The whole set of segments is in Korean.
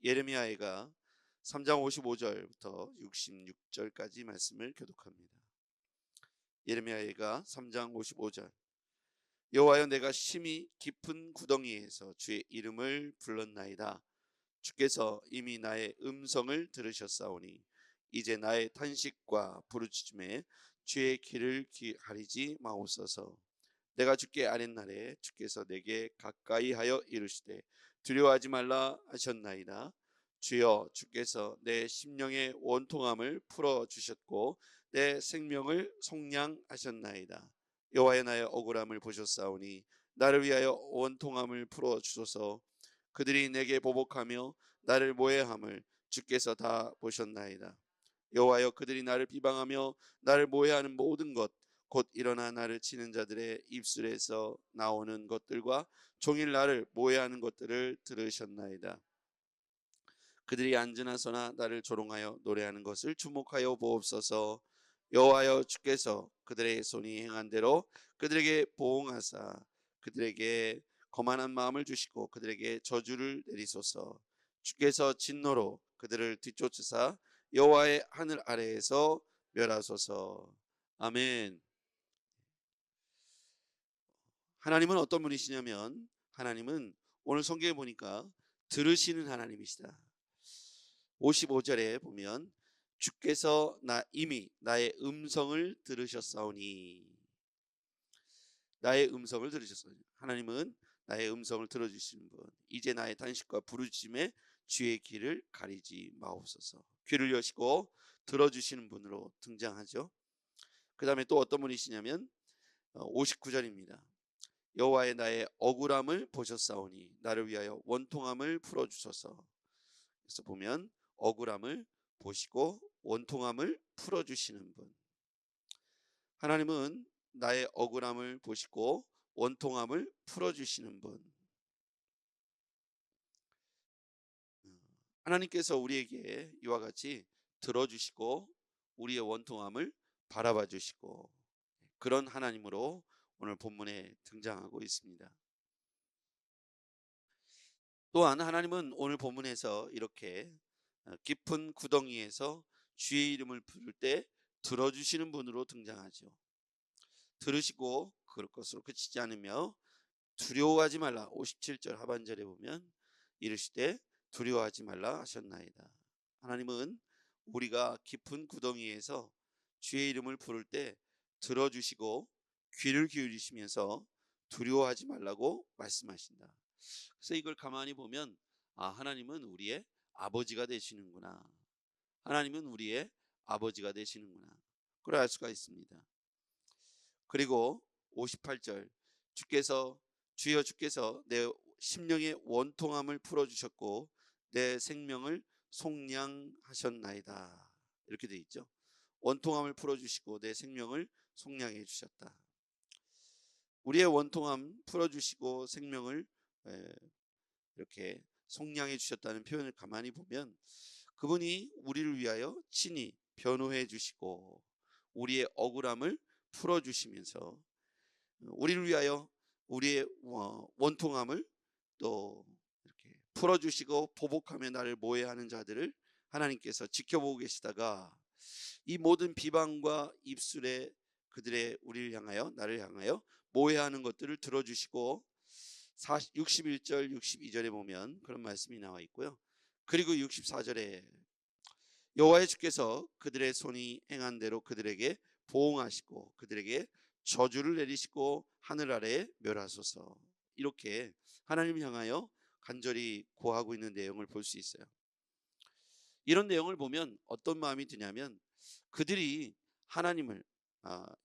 예레미야가 3장 55절부터 66절까지 말씀을 교독합니다. 예레미야가 3장 55절. 여호와여, 내가 심히 깊은 구덩이에서 주의 이름을 불렀나이다. 주께서 이미 나의 음성을 들으셨사오니 이제 나의 탄식과 부르짖음에 주의 귀를 가리지 마옵소서. 내가 주께 아뢰날에 주께서 내게 가까이하여 이르시되 두려워하지 말라 하셨나이다. 주여, 주께서 내 심령의 원통함을 풀어 주셨고 내 생명을 속량하셨나이다. 여호와여, 나의 억울함을 보셨사오니 나를 위하여 원통함을 풀어 주소서. 그들이 내게 보복하며 나를 모해함을 주께서 다 보셨나이다. 여호와여, 그들이 나를 비방하며 나를 모해하는 모든 것, 곧 일어나 나를 치는 자들의 입술에서 나오는 것들과 종일 나를 모해하는 것들을 들으셨나이다. 그들이 앉으나 서나 나를 조롱하여 노래하는 것을 주목하여 보옵소서. 여호와여, 주께서 그들의 손이 행한 대로 그들에게 보응하사 그들에게 거만한 마음을 주시고 그들에게 저주를 내리소서. 주께서 진노로 그들을 뒤쫓으사 여호와의 하늘 아래에서 멸하소서. 아멘. 하나님은 어떤 분이시냐면, 하나님은 오늘 성경에 보니까 들으시는 하나님이시다. 55절에 보면 주께서 이미 나의 음성을 들으셨사오니, 나의 음성을 들으셨사오니, 하나님은 나의 음성을 들어주시는 분, 이제 나의 탄식과 부르짖음에 주의 귀를 가리지 마옵소서. 귀를 여시고 들어주시는 분으로 등장하죠. 그 다음에 또 어떤 분이시냐면 59절입니다. 여호와의 나의 억울함을 보셨사오니 나를 위하여 원통함을 풀어주소서. 그래서 보면 억울함을 보시고 원통함을 풀어주시는 분, 하나님은 나의 억울함을 보시고 원통함을 풀어주시는 분. 하나님께서 우리에게 이와 같이 들어주시고 우리의 원통함을 바라봐 주시고, 그런 하나님으로 오늘 본문에 등장하고 있습니다. 또한 하나님은 오늘 본문에서 이렇게 깊은 구덩이에서 주의 이름을 부를 때 들어주시는 분으로 등장하죠. 들으시고 그럴 것으로 그치지 않으며 두려워하지 말라. 57절 하반절에 보면 이르시되 두려워하지 말라 하셨나이다. 하나님은 우리가 깊은 구덩이에서 주의 이름을 부를 때 들어주시고 귀를 기울이시면서 두려워하지 말라고 말씀하신다. 그래서 이걸 가만히 보면 하나님은 우리의 아버지가 되시는구나. 하나님은 우리의 아버지가 되시는구나. 그걸 알 수가 있습니다. 그리고 58절, 주여 주께서 내 심령의 원통함을 풀어주셨고 내 생명을 속량하셨나이다. 이렇게 돼 있죠. 원통함을 풀어주시고 내 생명을 속량해 주셨다. 우리의 원통함 풀어주시고 생명을 이렇게 속량해 주셨다는 표현을 가만히 보면 그분이 우리를 위하여 친히 변호해 주시고 우리의 억울함을 풀어주시면서 우리를 위하여 우리의 원통함을 또 이렇게 풀어주시고 보복하며 나를 모해하는 자들을 하나님께서 지켜보고 계시다가 이 모든 비방과 입술에 그들의 우리를 향하여 나를 향하여 모해하는 것들을 들어주시고 61절 62절에 보면 그런 말씀이 나와 있고요. 그리고 64절에 여호와의 주께서 그들의 손이 행한 대로 그들에게 보응하시고 그들에게 저주를 내리시고 하늘 아래에 멸하소서. 이렇게 하나님을 향하여 간절히 고하고 있는 내용을 볼 수 있어요. 이런 내용을 보면 어떤 마음이 드냐면 그들이 하나님을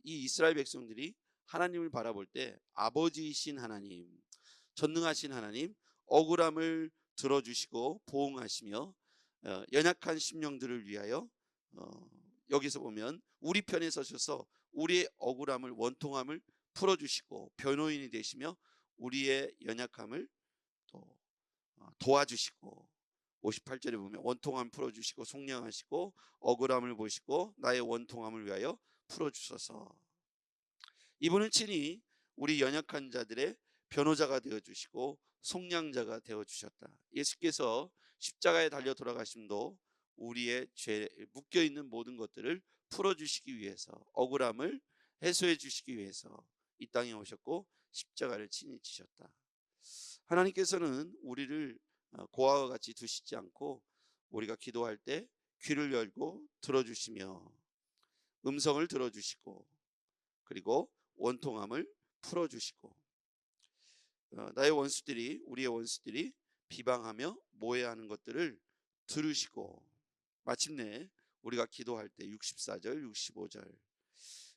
이 이스라엘 백성들이 하나님을 바라볼 때 아버지이신 하나님, 전능하신 하나님, 억울함을 들어주시고 보응하시며 연약한 심령들을 위하여 여기서 보면 우리 편에 서셔서 우리의 억울함을 원통함을 풀어주시고 변호인이 되시며 우리의 연약함을 또 도와주시고 58절에 보면 원통함을 풀어주시고 속량하시고 억울함을 보시고 나의 원통함을 위하여 풀어주소서. 이분은 친히 우리 연약한 자들의 변호자가 되어주시고 속량자가 되어주셨다. 예수께서 십자가에 달려 돌아가심도 우리의 죄 묶여 있는 모든 것들을 풀어 주시기 위해서, 억울함을 해소해 주시기 위해서 이 땅에 오셨고 십자가를 친히 지셨다. 하나님께서는 우리를 고아와 같이 두시지 않고 우리가 기도할 때 귀를 열고 들어주시며 음성을 들어주시고 그리고 원통함을 풀어주시고 나의 원수들이, 우리의 원수들이 비방하며 모해하는 것들을 들으시고 마침내 우리가 기도할 때 64절 65절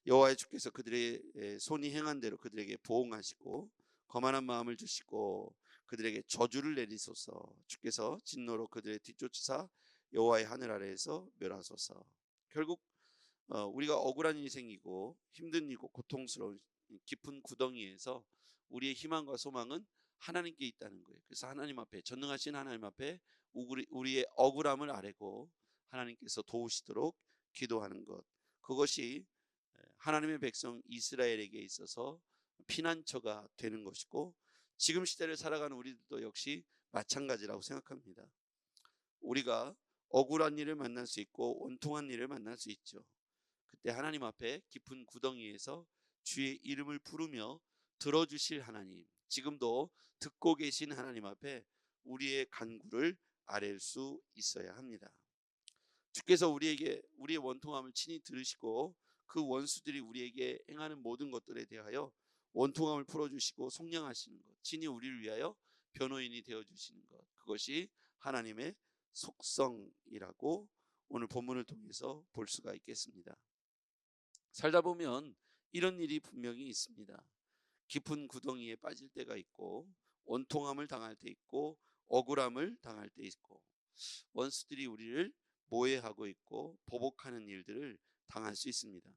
여호와의 주께서 그들의 손이 행한 대로 그들에게 보응하시고 거만한 마음을 주시고 그들에게 저주를 내리소서. 주께서 진노로 그들의 뒤쫓으사 여호와의 하늘 아래에서 멸하소서. 결국 우리가 억울한 일이 생기고 힘든 일이고 고통스러운 깊은 구덩이에서 우리의 희망과 소망은 하나님께 있다는 거예요. 그래서 하나님 앞에, 전능하신 하나님 앞에 우리의 억울함을 아뢰고 하나님께서 도우시도록 기도하는 것, 그것이 하나님의 백성 이스라엘에게 있어서 피난처가 되는 것이고 지금 시대를 살아가는 우리들도 역시 마찬가지라고 생각합니다. 우리가 억울한 일을 만날 수 있고 원통한 일을 만날 수 있죠. 그때 하나님 앞에 깊은 구덩이에서 주의 이름을 부르며 들어주실 하나님, 지금도 듣고 계신 하나님 앞에 우리의 간구를 아랠 수 있어야 합니다. 주께서 우리에게 우리의 원통함을 친히 들으시고 그 원수들이 우리에게 행하는 모든 것들에 대하여 원통함을 풀어주시고 속량하시는 것, 친히 우리를 위하여 변호인이 되어주시는 것, 그것이 하나님의 속성이라고 오늘 본문을 통해서 볼 수가 있겠습니다. 살다 보면 이런 일이 분명히 있습니다. 깊은 구덩이에 빠질 때가 있고 원통함을 당할 때 있고 억울함을 당할 때 있고 원수들이 우리를 모해하고 있고 보복하는 일들을 당할 수 있습니다.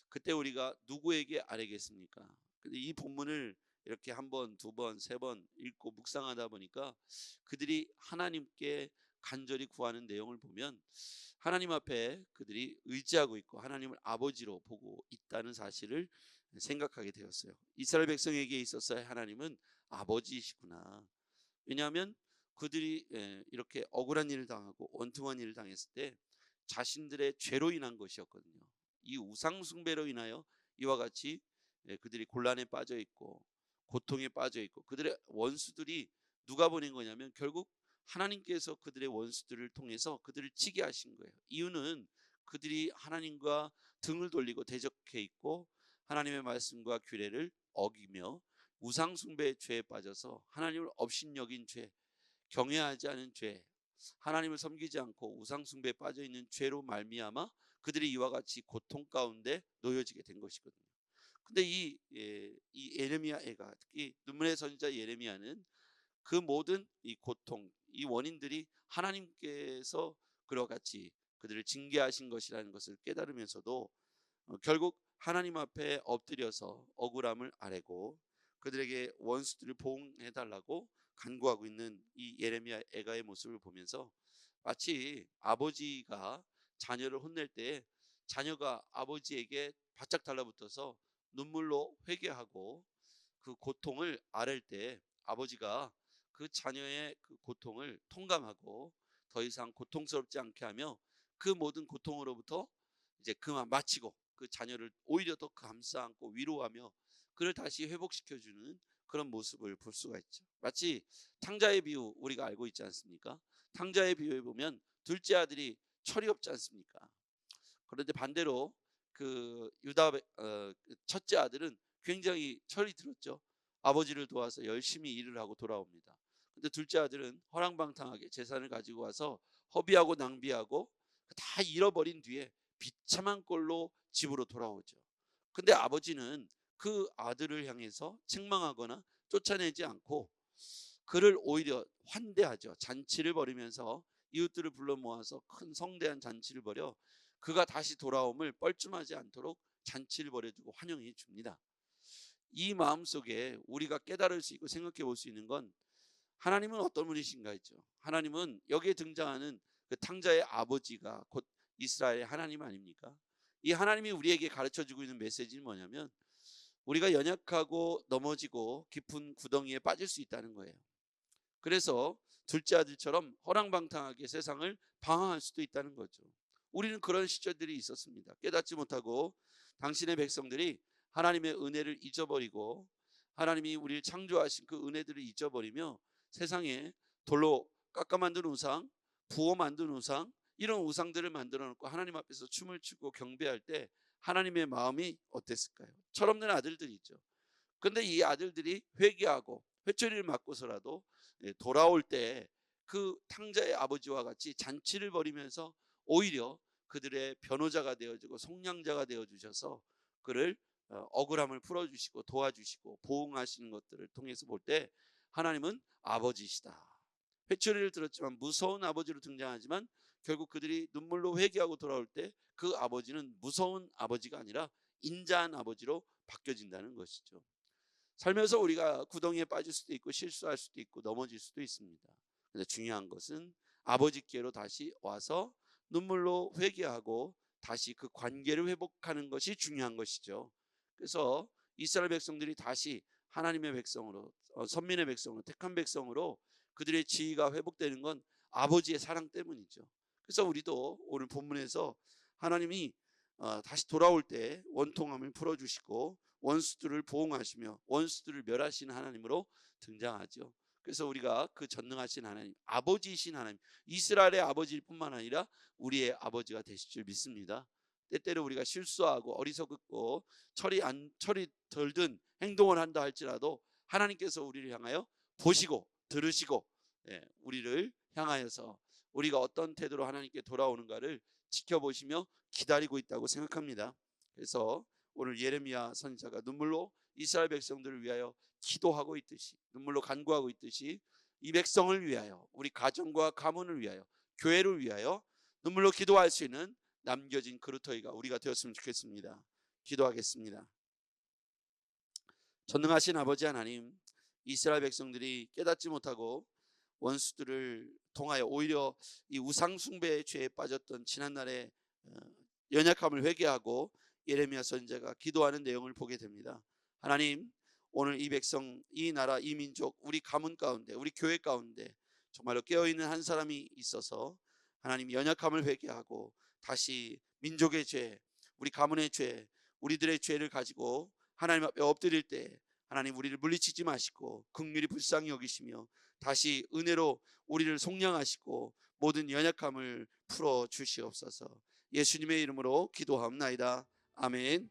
그때 우리가 누구에게 아뢰겠습니까? 근데 이 본문을 이렇게 한 번, 두 번, 세 번 읽고 묵상하다 보니까 그들이 하나님께 간절히 구하는 내용을 보면 하나님 앞에 그들이 의지하고 있고 하나님을 아버지로 보고 있다는 사실을 생각하게 되었어요. 이스라엘 백성에게 있어서 하나님은 아버지이시구나. 왜냐하면 그들이 이렇게 억울한 일을 당하고 원통한 일을 당했을 때 자신들의 죄로 인한 것이었거든요. 이 우상 숭배로 인하여 이와 같이 그들이 곤란에 빠져 있고 고통에 빠져 있고 그들의 원수들이 누가 보낸 거냐면 결국 하나님께서 그들의 원수들을 통해서 그들을 치게 하신 거예요. 이유는 그들이 하나님과 등을 돌리고 대적해 있고 하나님의 말씀과 규례를 어기며 우상 숭배의 죄에 빠져서 하나님을 업신여긴 죄, 경외하지 않은 죄, 하나님을 섬기지 않고 우상 숭배에 빠져 있는 죄로 말미암아 그들이 이와 같이 고통 가운데 놓여지게 된 것이거든요. 근데 이 예레미야 애가, 특히 눈물의 선지자 예레미야는 그 모든 이 고통, 이 원인들이 하나님께서 그와 같이 그들을 징계하신 것이라는 것을 깨달으면서도 결국 하나님 앞에 엎드려서 억울함을 아뢰고 그들에게 원수들을 보응해 달라고 간구하고 있는 이 예레미야 애가의 모습을 보면서 마치 아버지가 자녀를 혼낼 때 자녀가 아버지에게 바짝 달라붙어서 눈물로 회개하고 그 고통을 아랠 때 아버지가 그 자녀의 그 고통을 통감하고 더 이상 고통스럽지 않게 하며 그 모든 고통으로부터 이제 그만 마치고 그 자녀를 오히려 더 감싸 안고 위로하며 그를 다시 회복시켜주는 그런 모습을 볼 수가 있죠. 마치 탕자의 비유 우리가 알고 있지 않습니까? 탕자의 비유에 보면 둘째 아들이 철이 없지 않습니까? 그런데 반대로 그 유다 첫째 아들은 굉장히 철이 들었죠. 아버지를 도와서 열심히 일을 하고 돌아옵니다. 근데 둘째 아들은 허랑방탕하게 재산을 가지고 와서 허비하고 낭비하고 다 잃어버린 뒤에 비참한 꼴로 집으로 돌아오죠. 근데 아버지는 그 아들을 향해서 책망하거나 쫓아내지 않고 그를 오히려 환대하죠. 잔치를 벌이면서 이웃들을 불러 모아서 큰 성대한 잔치를 벌여 그가 다시 돌아옴을 뻘쭘하지 않도록 잔치를 벌여주고 환영해 줍니다. 이 마음속에 우리가 깨달을 수 있고 생각해 볼 수 있는 건 하나님은 어떤 분이신가 했죠. 하나님은 여기에 등장하는 그 탕자의 아버지가 곧 이스라엘의 하나님 아닙니까? 이 하나님이 우리에게 가르쳐주고 있는 메시지는 뭐냐면 우리가 연약하고 넘어지고 깊은 구덩이에 빠질 수 있다는 거예요. 그래서 둘째 아들처럼 허랑방탕하게 세상을 방황할 수도 있다는 거죠. 우리는 그런 시절들이 있었습니다. 깨닫지 못하고 당신의 백성들이 하나님의 은혜를 잊어버리고 하나님이 우리를 창조하신 그 은혜들을 잊어버리며 세상에 돌로 깎아 만든 우상, 부어 만든 우상, 이런 우상들을 만들어 놓고 하나님 앞에서 춤을 추고 경배할 때 하나님의 마음이 어땠을까요? 철없는 아들들이죠. 근데 이 아들들이 회개하고 회초리를 맞고서라도 돌아올 때 그 탕자의 아버지와 같이 잔치를 벌이면서 오히려 그들의 변호자가 되어주고 속량자가 되어주셔서 그를 억울함을 풀어주시고 도와주시고 보응하시는 것들을 통해서 볼 때 하나님은 아버지시다. 회초리를 들었지만 무서운 아버지로 등장하지만 결국 그들이 눈물로 회개하고 돌아올 때 그 아버지는 무서운 아버지가 아니라 인자한 아버지로 바뀌어진다는 것이죠. 살면서 우리가 구덩이에 빠질 수도 있고 실수할 수도 있고 넘어질 수도 있습니다. 근데 중요한 것은 아버지께로 다시 와서 눈물로 회개하고 다시 그 관계를 회복하는 것이 중요한 것이죠. 그래서 이스라엘 백성들이 다시 하나님의 백성으로 선민의 백성으로 택한 백성으로 그들의 지위가 회복되는 건 아버지의 사랑 때문이죠. 그래서 우리도 오늘 본문에서 하나님이 다시 돌아올 때 원통함을 풀어주시고 원수들을 보응하시며 원수들을 멸하시는 하나님으로 등장하죠. 그래서 우리가 그 전능하신 하나님, 아버지이신 하나님, 이스라엘의 아버지일 뿐만 아니라 우리의 아버지가 되실 줄 믿습니다. 때때로 우리가 실수하고 어리석고 철이 덜 든 행동을 한다 할지라도 하나님께서 우리를 향하여 보시고 들으시고 우리를 향하여서 우리가 어떤 태도로 하나님께 돌아오는가를 지켜보시며 기다리고 있다고 생각합니다. 그래서 오늘 예레미야 선지자가 눈물로 이스라엘 백성들을 위하여 기도하고 있듯이, 눈물로 간구하고 있듯이 이 백성을 위하여, 우리 가정과 가문을 위하여, 교회를 위하여 눈물로 기도할 수 있는 남겨진 그루터기가 우리가 되었으면 좋겠습니다. 기도하겠습니다. 전능하신 아버지 하나님, 이스라엘 백성들이 깨닫지 못하고 원수들을 통하여 오히려 이 우상 숭배의 죄에 빠졌던 지난날의 연약함을 회개하고 예레미야 선지자가 기도하는 내용을 보게 됩니다. 하나님, 오늘 이 백성, 이 나라, 이 민족, 우리 가문 가운데, 우리 교회 가운데 정말로 깨어있는 한 사람이 있어서 하나님 연약함을 회개하고 다시 민족의 죄, 우리 가문의 죄, 우리들의 죄를 가지고 하나님 앞에 엎드릴 때 하나님 우리를 물리치지 마시고 긍휼히 불쌍히 여기시며 다시 은혜로 우리를 속량하시고 모든 연약함을 풀어 주시옵소서. 예수님의 이름으로 기도하옵나이다. 아멘.